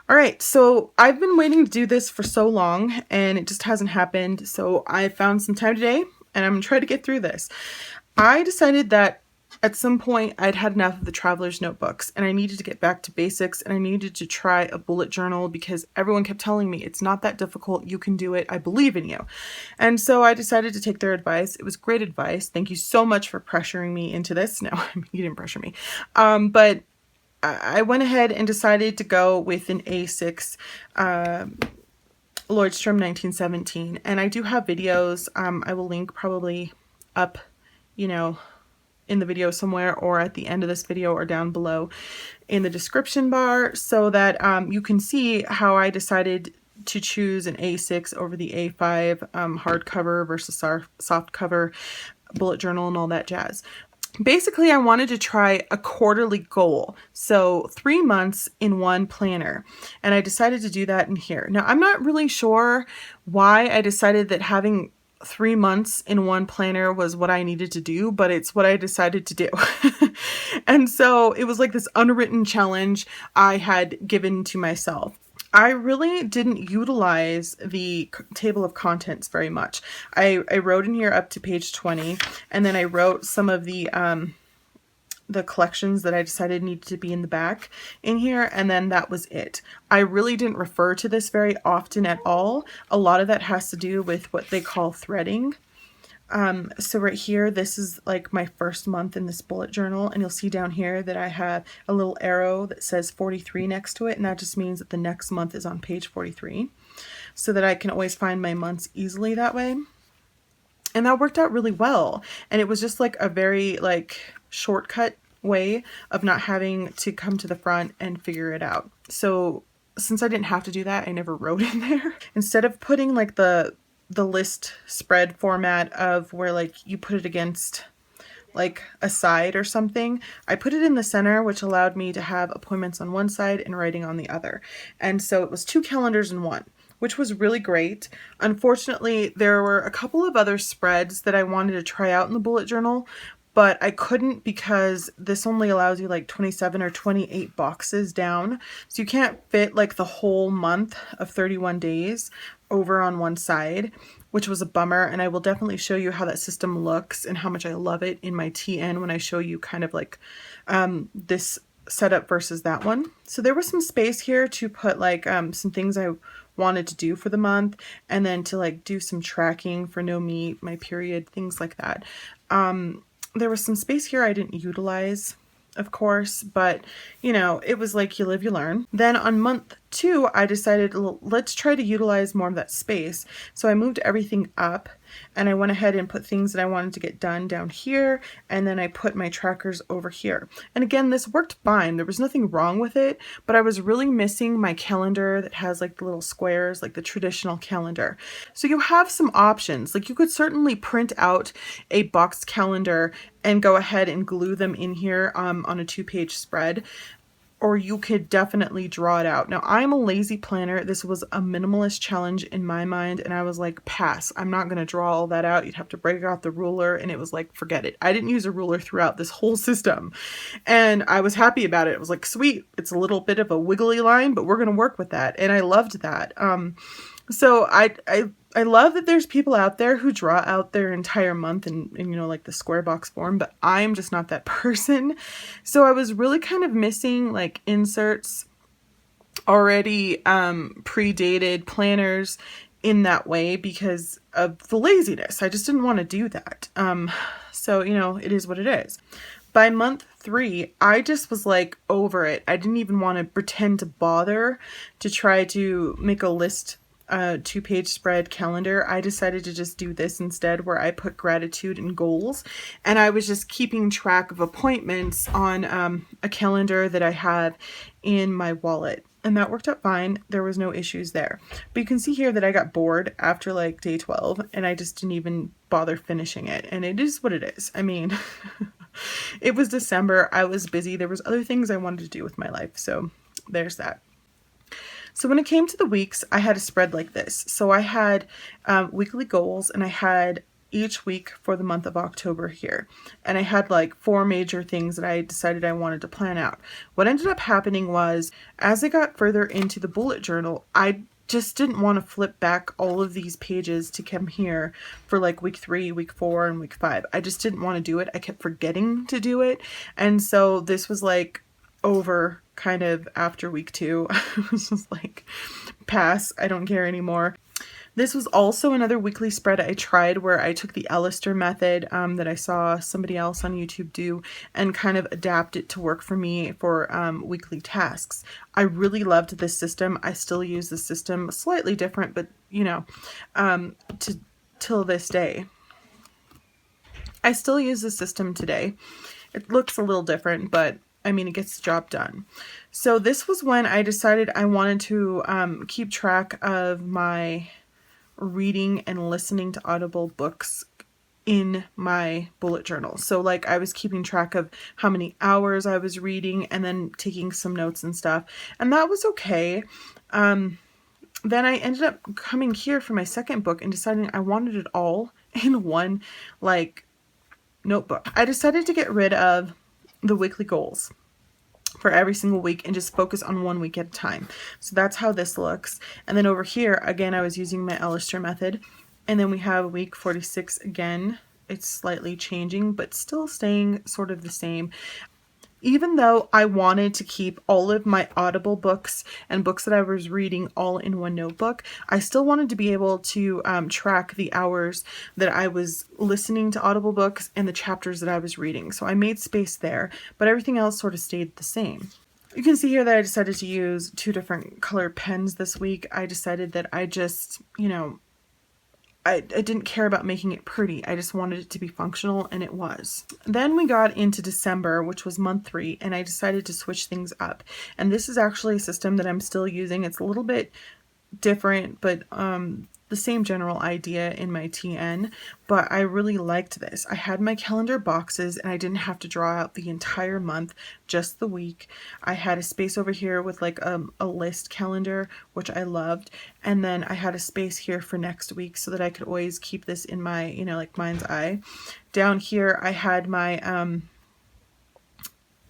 All right, so I've been waiting to do this for so long and it just hasn't happened. So I found some time today and I'm gonna try to get through this. I decided that at some point I'd had enough of the traveler's notebooks and I needed to get back to basics and I needed to try a bullet journal because everyone kept telling me it's not that difficult, you can do it, I believe in you. And so I decided to take their advice. It was great advice. Thank you so much for pressuring me into this. No, you didn't pressure me. But I went ahead and decided to go with an A6 Leuchtturm 1917, and I do have videos. I will link probably up, you know, in the video somewhere or at the end of this video or down below in the description bar so that you can see how I decided to choose an A6 over the A5 hardcover versus soft cover bullet journal and all that jazz. Basically, I wanted to try a quarterly goal, so 3 months in one planner, and I decided to do that in here. Now, I'm not really sure why I decided that having 3 months in one planner was what I needed to do, but it's what I decided to do. And so it was like this unwritten challenge I had given to myself. I really didn't utilize the table of contents very much. I wrote in here up to page 20, and then I wrote some of the collections that I decided needed to be in the back in here, and then that was it. I really didn't refer to this very often at all. A lot of that has to do with what they call threading. So right here, this is like my first month in this bullet journal, and you'll see down here that I have a little arrow that says 43 next to it, and that just means that the next month is on page 43, so that I can always find my months easily that way. And that worked out really well, and it was just like a very like shortcut way of not having to come to the front and figure it out. So since I didn't have to do that, I never wrote in there. Instead of putting like the list spread format of where like you put it against like a side or something, I put it in the center, which allowed me to have appointments on one side and writing on the other. And so it was 2 calendars in one, which was really great. Unfortunately, there were a couple of other spreads that I wanted to try out in the bullet journal, but I couldn't because this only allows you like 27 or 28 boxes down. So you can't fit like the whole month of 31 days over on one side, which was a bummer. And I will definitely show you how that system looks and how much I love it in my TN when I show you kind of like this setup versus that one. So there was some space here to put like some things I wanted to do for the month, and then to like do some tracking for no meat, my period, things like that. There was some space here I didn't utilize, of course, but you know, it was like you live, you learn. Then on month 2, I decided, let's try to utilize more of that space. So I moved everything up and I went ahead and put things that I wanted to get done down here, and then I put my trackers over here. And again, this worked fine. There was nothing wrong with it, but I was really missing my calendar that has like the little squares, like the traditional calendar. So you have some options. Like you could certainly print out a boxed calendar and go ahead and glue them in here on a 2-page spread, or you could definitely draw it out. Now, I'm a lazy planner. This was a minimalist challenge in my mind, and I was like, pass. I'm not going to draw all that out. You'd have to break out the ruler, and it was like, forget it. I didn't use a ruler throughout this whole system, and I was happy about it. It was like, sweet. It's a little bit of a wiggly line, but we're going to work with that, and I loved that. So I love that there's people out there who draw out their entire month in you know, like the square box form, but I'm just not that person. So I was really kind of missing like inserts, already predated planners in that way because of the laziness. I just didn't want to do that. So, you know, it is what it is. By month 3, I just was like over it. I didn't even want to pretend to bother to try to make a list 2-page spread calendar. I decided to just do this instead, where I put gratitude and goals, and I was just keeping track of appointments on a calendar that I have in my wallet, and that worked out fine. There was no issues there. But you can see here that I got bored after like day 12, and I just didn't even bother finishing it, and it is what it is. I mean, it was December. I was busy. There was other things I wanted to do with my life, so there's that. So when it came to the weeks, I had a spread like this. So I had weekly goals, and I had each week for the month of October here. And I had like 4 major things that I decided I wanted to plan out. What ended up happening was, as I got further into the bullet journal, I just didn't want to flip back all of these pages to come here for like week 3, week 4, and week 5. I just didn't want to do it. I kept forgetting to do it. And so this was like over kind of after week 2. I was just like, pass, I don't care anymore. This was also another weekly spread I tried where I took the Leuchtturm method that I saw somebody else on YouTube do and kind of adapt it to work for me for weekly tasks. I really loved this system. I still use this system, slightly different, but you know, till this day. I still use the system today. It looks a little different, but I mean, it gets the job done. So this was when I decided I wanted to keep track of my reading and listening to audible books in my bullet journal. So like I was keeping track of how many hours I was reading and then taking some notes and stuff. And that was okay. Then I ended up coming here for my second book and deciding I wanted it all in one like notebook. I decided to get rid of the weekly goals for every single week and just focus on one week at a time. So that's how this looks. And then over here, again, I was using my Leuchtturm method. And then we have week 46 again. It's slightly changing, but still staying sort of the same. Even though I wanted to keep all of my Audible books and books that I was reading all in one notebook, I still wanted to be able to track the hours that I was listening to Audible books and the chapters that I was reading. So I made space there, but everything else sort of stayed the same. You can see here that I decided to use 2 different color pens this week. I decided that I just, you know, I didn't care about making it pretty. I just wanted it to be functional, and it was. Then we got into December, which was month 3, and I decided to switch things up. And this is actually a system that I'm still using. It's a little bit different, but the same general idea in my TN, but I really liked this. I had my calendar boxes and I didn't have to draw out the entire month, just the week. I had a space over here with like a list calendar, which I loved. And then I had a space here for next week so that I could always keep this in my, you know, like mind's eye. Down here, I had my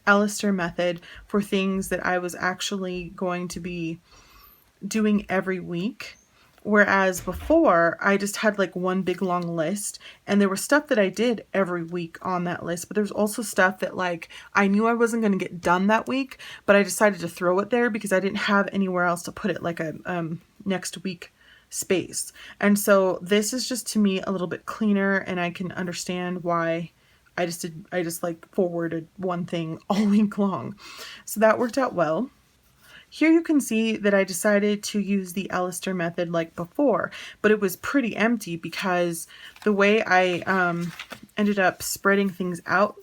Leuchtturm method for things that I was actually going to be doing every week. Whereas before, I just had like one big long list, and there was stuff that I did every week on that list, but there's also stuff that like I knew I wasn't going to get done that week, but I decided to throw it there because I didn't have anywhere else to put it, like a next week space. And so this is just to me a little bit cleaner, and I can understand why I just like forwarded one thing all week long. So that worked out well. Here you can see that I decided to use the Leuchtturm method like before, but it was pretty empty because the way I ended up spreading things out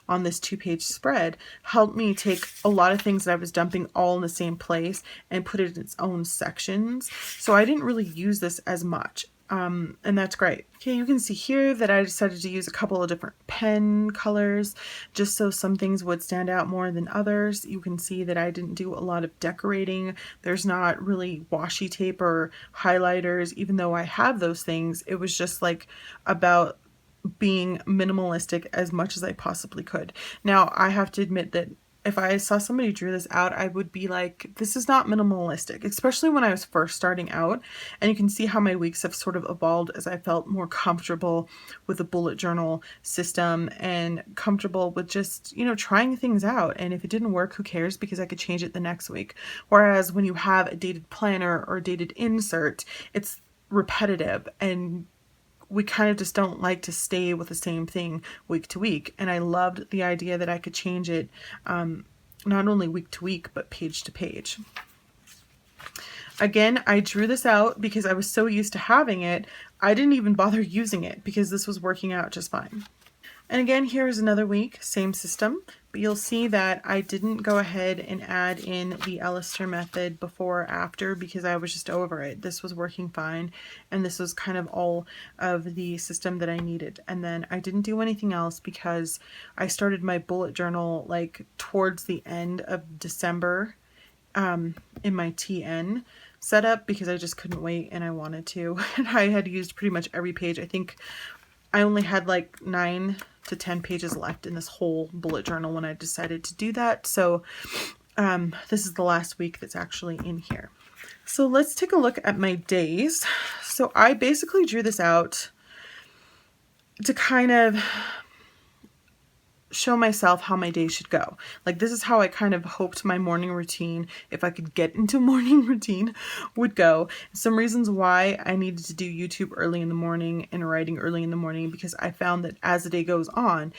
on this 2-page spread helped me take a lot of things that I was dumping all in the same place and put it in its own sections. So I didn't really use this as much. And that's great. Okay, you can see here that I decided to use a couple of different pen colors just so some things would stand out more than others. You can see that I didn't do a lot of decorating. There's not really washi tape or highlighters, even though I have those things. It was just like about being minimalistic as much as I possibly could. Now, I have to admit that if I saw somebody drew this out, I would be like, this is not minimalistic, especially when I was first starting out. And you can see how my weeks have sort of evolved as I felt more comfortable with the bullet journal system and comfortable with just, you know, trying things out. And if it didn't work, who cares? Because I could change it the next week. Whereas when you have a dated planner or a dated insert, it's repetitive, and we kind of just don't like to stay with the same thing week to week. And I loved the idea that I could change it not only week to week, but page to page. Again, I drew this out because I was so used to having it, I didn't even bother using it because this was working out just fine. And again, here is another week, same system, but you'll see that I didn't go ahead and add in the Leuchtturm method before or after because I was just over it. This was working fine, and this was kind of all of the system that I needed. And then I didn't do anything else because I started my bullet journal like towards the end of December in my TN setup because I just couldn't wait and I wanted to. And I had used pretty much every page. I think I only had like 9 to 10 pages left in this whole bullet journal when I decided to do that. So this is the last week that's actually in here. So let's take a look at my days. So I basically drew this out to kind of show myself how my day should go. Like, this is how I kind of hoped my morning routine, if I could get into morning routine, would go. Some reasons why I needed to do YouTube early in the morning and writing early in the morning, because I found that as the day goes on,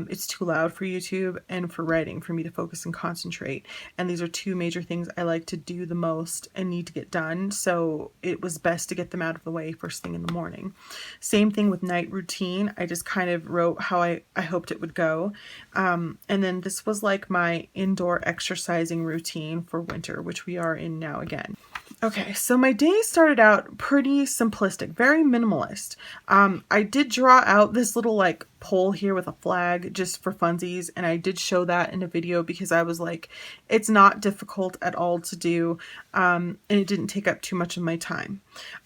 it's too loud for YouTube and for writing for me to focus and concentrate. And these are two major things I like to do the most and need to get done. So it was best to get them out of the way first thing in the morning. Same thing with night routine. I just kind of wrote how I hoped it would go. And then this was like my indoor exercising routine for winter, which we are in now again. Okay, so my day started out pretty simplistic, very minimalist. I did draw out this little like pole here with a flag just for funsies, and I did show that in a video because I was like, it's not difficult at all to do, and it didn't take up too much of my time.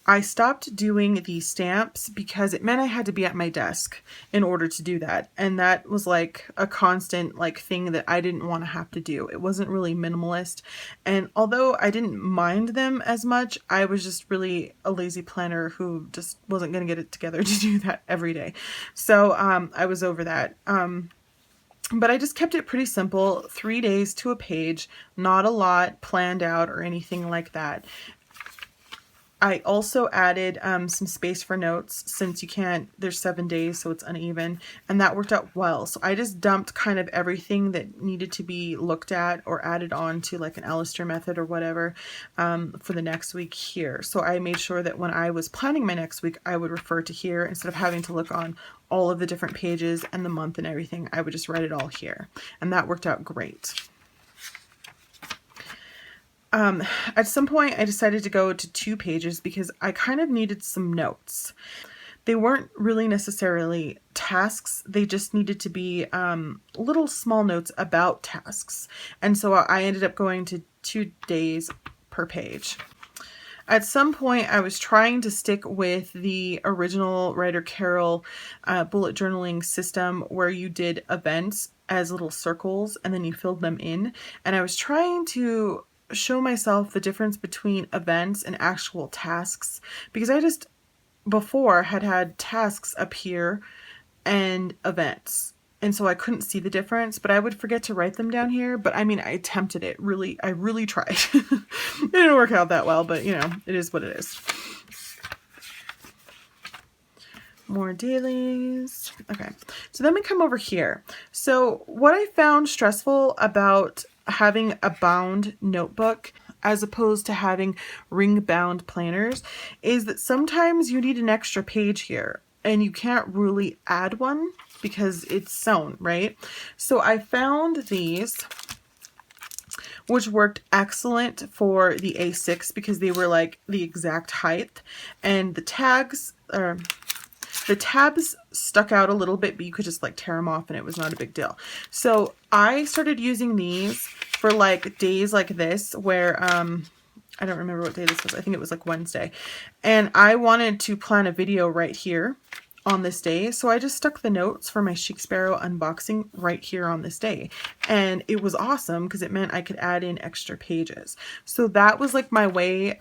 I stopped doing these stamps because it meant I had to be at my desk in order to do that, and that was like a constant like thing that I didn't want to have to do. It wasn't really minimalist, and although I didn't mind them as much, I was just really a lazy planner who just wasn't going to get it together to do that every day. So I was over that. But I just kept it pretty simple, 3 days to a page, not a lot planned out or anything like that. I also added some space for notes, since you can't, there's 7 days, so it's uneven, and that worked out well. So I just dumped kind of everything that needed to be looked at or added on to like an Alistair method or whatever for the next week here. So I made sure that when I was planning my next week, I would refer to here instead of having to look on all of the different pages and the month and everything. I would just write it all here, and that worked out great. At some point I decided to go to 2 pages because I kind of needed some notes. They weren't really necessarily tasks. They just needed to be little small notes about tasks. And so I ended up going to 2 days per page. At some point I was trying to stick with the original Writer Carol bullet journaling system where you did events as little circles and then you filled them in. And I was trying to show myself the difference between events and actual tasks, because I just before had tasks up here and events, and so I couldn't see the difference, but I would forget to write them down here. But I mean, I attempted it, I really tried. It didn't work out that well, but you know, it is what it is. More dailies. Okay, so then we come over here. So what I found stressful about having a bound notebook as opposed to having ring bound planners is that sometimes you need an extra page here and you can't really add one because it's sewn, right? So I found these, which worked excellent for the A6 because they were like the exact height, and the tabs stuck out a little bit, but you could just like tear them off and it was not a big deal. So I started using these for like days like this where, I don't remember what day this was. I think it was like Wednesday. And I wanted to plan a video right here on this day. So I just stuck the notes for my Chic Sparrow unboxing right here on this day. And it was awesome because it meant I could add in extra pages. So that was like my way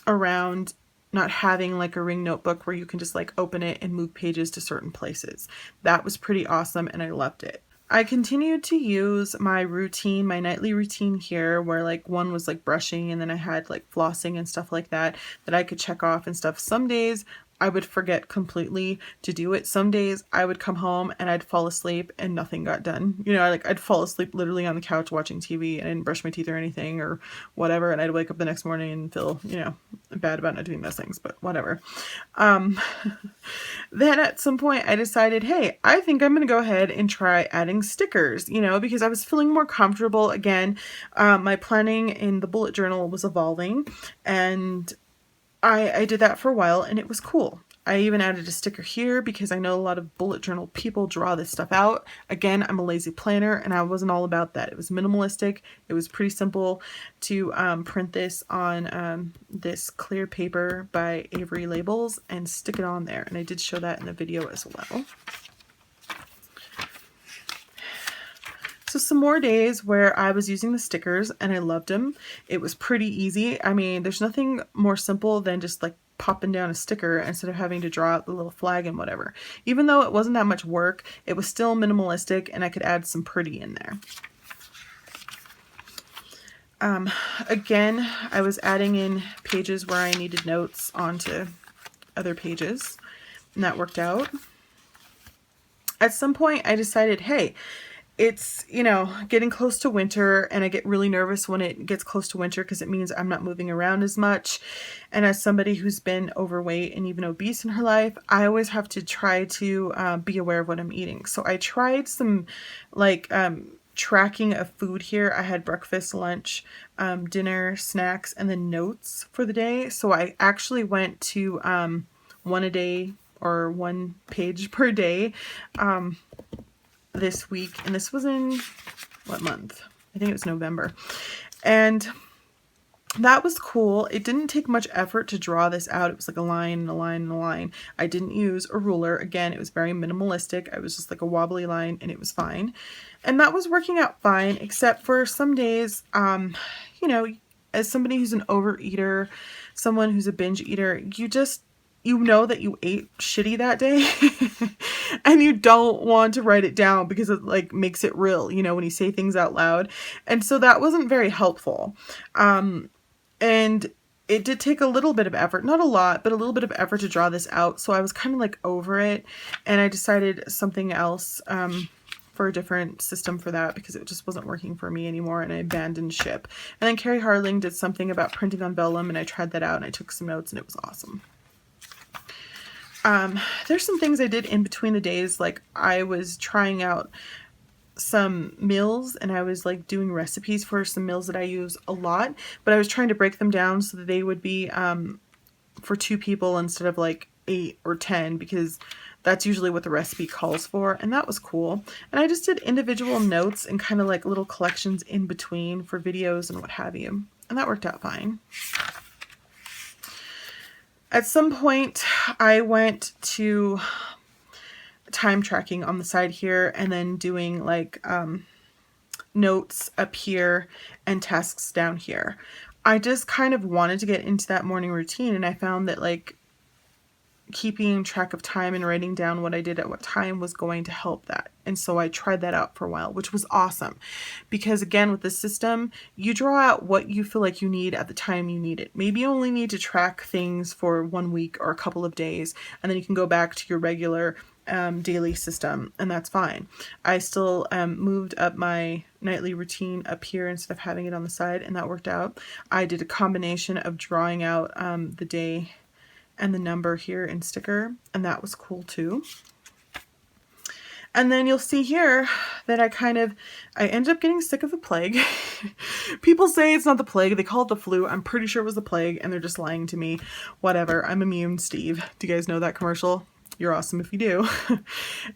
around not having like a ring notebook where you can just like open it and move pages to certain places. That was pretty awesome and I loved it. I continued to use my routine, my nightly routine here, where like one was like brushing and then I had like flossing and stuff like that I could check off and stuff. Some days I would forget completely to do it. Some days I would come home and I'd fall asleep and nothing got done. You know, like I'd fall asleep literally on the couch watching TV and I didn't brush my teeth or anything or whatever. And I'd wake up the next morning and feel, you know, bad about not doing those things, but whatever. Then at some point I decided, hey, I think I'm going to go ahead and try adding stickers, you know, because I was feeling more comfortable. Again, my planning in the bullet journal was evolving, and I did that for a while and it was cool. I even added a sticker here because I know a lot of bullet journal people draw this stuff out. Again, I'm a lazy planner and I wasn't all about that. It was minimalistic. It was pretty simple to print this on this clear paper by Avery Labels and stick it on there. And I did show that in the video as well. So some more days where I was using the stickers and I loved them. It was pretty easy. I mean, there's nothing more simple than just like popping down a sticker instead of having to draw out the little flag and whatever. Even though it wasn't that much work, it was still minimalistic and I could add some pretty in there. Again, I was adding in pages where I needed notes onto other pages, and that worked out. At some point I decided, hey, it's, you know, getting close to winter and I get really nervous when it gets close to winter because it means I'm not moving around as much. And as somebody who's been overweight and even obese in her life, I always have to try to be aware of what I'm eating. So I tried some like tracking of food here. I had breakfast, lunch, dinner, snacks, and then notes for the day. So I actually went to one a day or 1 page per day this week, and this was in what month? I think it was November. And that was cool. It didn't take much effort to draw this out. It was like a line and a line and a line. I didn't use a ruler. Again, it was very minimalistic. I was just like a wobbly line and it was fine. And that was working out fine, except for some days, you know, as somebody who's an overeater, someone who's a binge eater, you know that you ate shitty that day and you don't want to write it down because it like makes it real, you know, when you say things out loud. And so that wasn't very helpful. And it did take a little bit of effort, not a lot, but a little bit of effort to draw this out. So I was kind of like over it and I decided something else, for a different system for that because it just wasn't working for me anymore and I abandoned ship. And then Carrie Harling did something about printing on vellum and I tried that out and I took some notes and it was awesome. There's some things I did in between the days, like I was trying out some meals and I was like doing recipes for some meals that I use a lot, but I was trying to break them down so that they would be for 2 people instead of like 8 or 10 because that's usually what the recipe calls for, and that was cool. And I just did individual notes and kind of like little collections in between for videos and what have you, and that worked out fine. At some point, I went to time tracking on the side here and then doing like notes up here and tasks down here. I just kind of wanted to get into that morning routine and I found that like keeping track of time and writing down what I did at what time was going to help that. And so I tried that out for a while, which was awesome because again, with this system, you draw out what you feel like you need at the time you need it. Maybe you only need to track things for 1 week or a couple of days, and then you can go back to your regular daily system, and that's fine. I still moved up my nightly routine up here instead of having it on the side, and that worked out. I did a combination of drawing out the day and the number here in sticker, and that was cool too. And then you'll see here that I ended up getting sick of the plague. People say it's not the plague, they call it the flu. I'm pretty sure it was the plague and they're just lying to me. Whatever, I'm immune, Steve. Do you guys know that commercial? You're awesome if you do.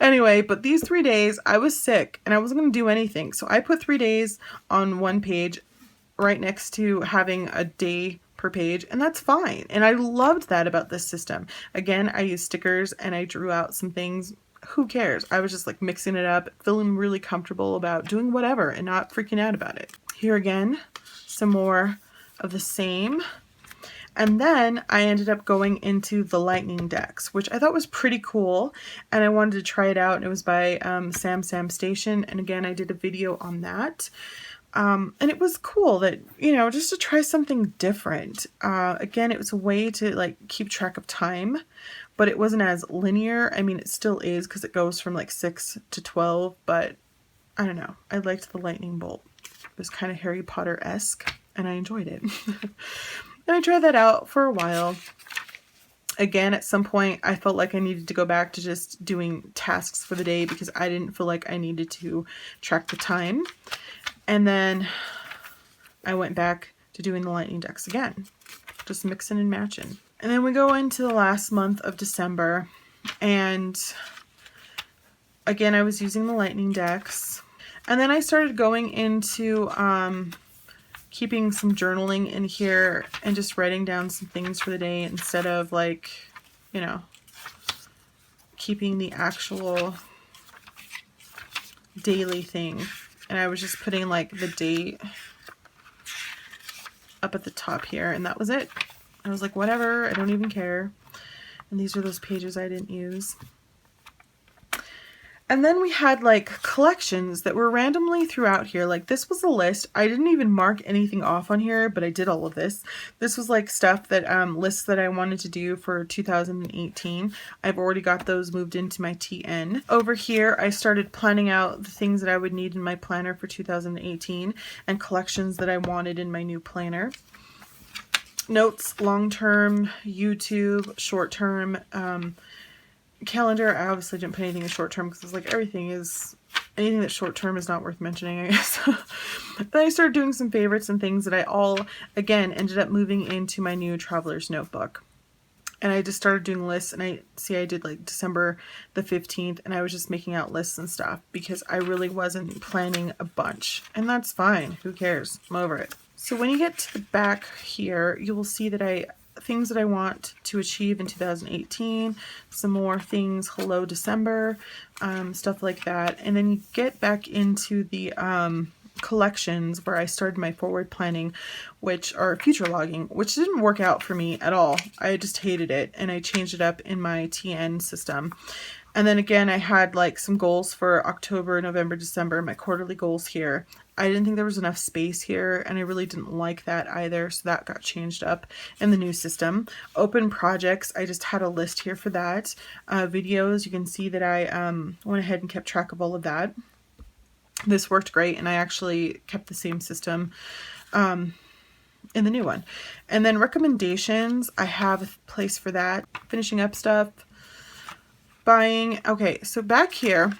Anyway, but these 3 days I was sick and I wasn't going to do anything. So I put 3 days on one page right next to having a day per page, and that's fine. And I loved that about this system. Again, I used stickers and I drew out some things. Who cares? I was just like mixing it up, feeling really comfortable about doing whatever and not freaking out about it. Here again, some more of the same. And then I ended up going into the lightning decks, which I thought was pretty cool. And I wanted to try it out. And it was by Sam Station. And again, I did a video on that. And it was cool that, you know, just to try something different. Again, it was a way to like keep track of time, but it wasn't as linear. I mean, it still is because it goes from like 6 to 12, but I don't know. I liked the lightning bolt. It was kind of Harry Potter-esque and I enjoyed it. And I tried that out for a while. Again, at some point, I felt like I needed to go back to just doing tasks for the day because I didn't feel like I needed to track the time. And then I went back to doing the lightning decks again, just mixing and matching. And then we go into the last month of December, and again, I was using the lightning decks. And then I started going into keeping some journaling in here and just writing down some things for the day instead of like, you know, keeping the actual daily thing. And I was just putting like the date up at the top here, and that was it. I was like, whatever, I don't even care. And these are those pages I didn't use. And then we had like collections that were randomly throughout here. Like this was a list. I didn't even mark anything off on here, but I did all of this. This was like stuff that, lists that I wanted to do for 2018. I've already got those moved into my TN. Over here, I started planning out the things that I would need in my planner for 2018 and collections that I wanted in my new planner. Notes, long-term, YouTube, short-term, calendar. I obviously didn't put anything in short term because it's like anything that's short term is not worth mentioning, I guess. Then I started doing some favorites and things that I all, again, ended up moving into my new traveler's notebook. And I just started doing lists, and I did like December the 15th, and I was just making out lists and stuff because I really wasn't planning a bunch. And that's fine. Who cares? I'm over it. So when you get to the back here, you will see that things that I want to achieve in 2018, some more things, hello December, stuff like that. And then you get back into the collections where I started my forward planning, which are future logging, which didn't work out for me at all. I just hated it, and I changed it up in my TN system. And then again, I had like some goals for October, November, December, my quarterly goals here. I didn't think there was enough space here, and I really didn't like that either, so that got changed up in the new system. Open projects, I just had a list here for that. Videos, you can see that I went ahead and kept track of all of that. This worked great, and I actually kept the same system in the new one. And then recommendations, I have a place for that. Finishing up stuff. Buying. Okay, so back here,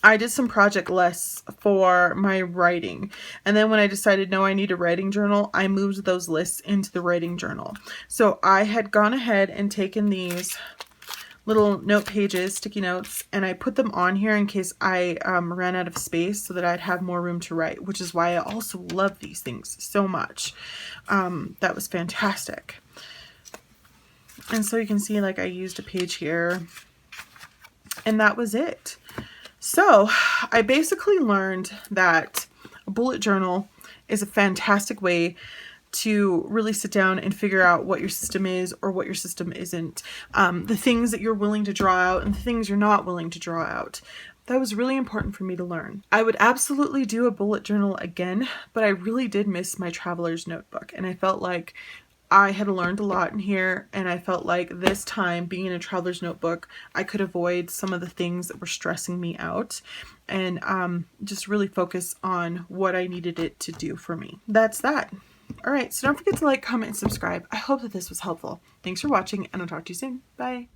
I did some project lists for my writing. And then when I decided, no, I need a writing journal, I moved those lists into the writing journal. So I had gone ahead and taken these little note pages, sticky notes, and I put them on here in case I ran out of space so that I'd have more room to write, which is why I also love these things so much. That was fantastic. And so you can see like I used a page here, and that was it. So I basically learned that a bullet journal is a fantastic way to really sit down and figure out what your system is or what your system isn't. The things that you're willing to draw out and the things you're not willing to draw out. That was really important for me to learn. I would absolutely do a bullet journal again, but I really did miss my traveler's notebook, and I felt like I had learned a lot in here, and I felt like this time being in a traveler's notebook, I could avoid some of the things that were stressing me out and just really focus on what I needed it to do for me. That's that. All right, so don't forget to like, comment, and subscribe. I hope that this was helpful. Thanks for watching, and I'll talk to you soon. Bye.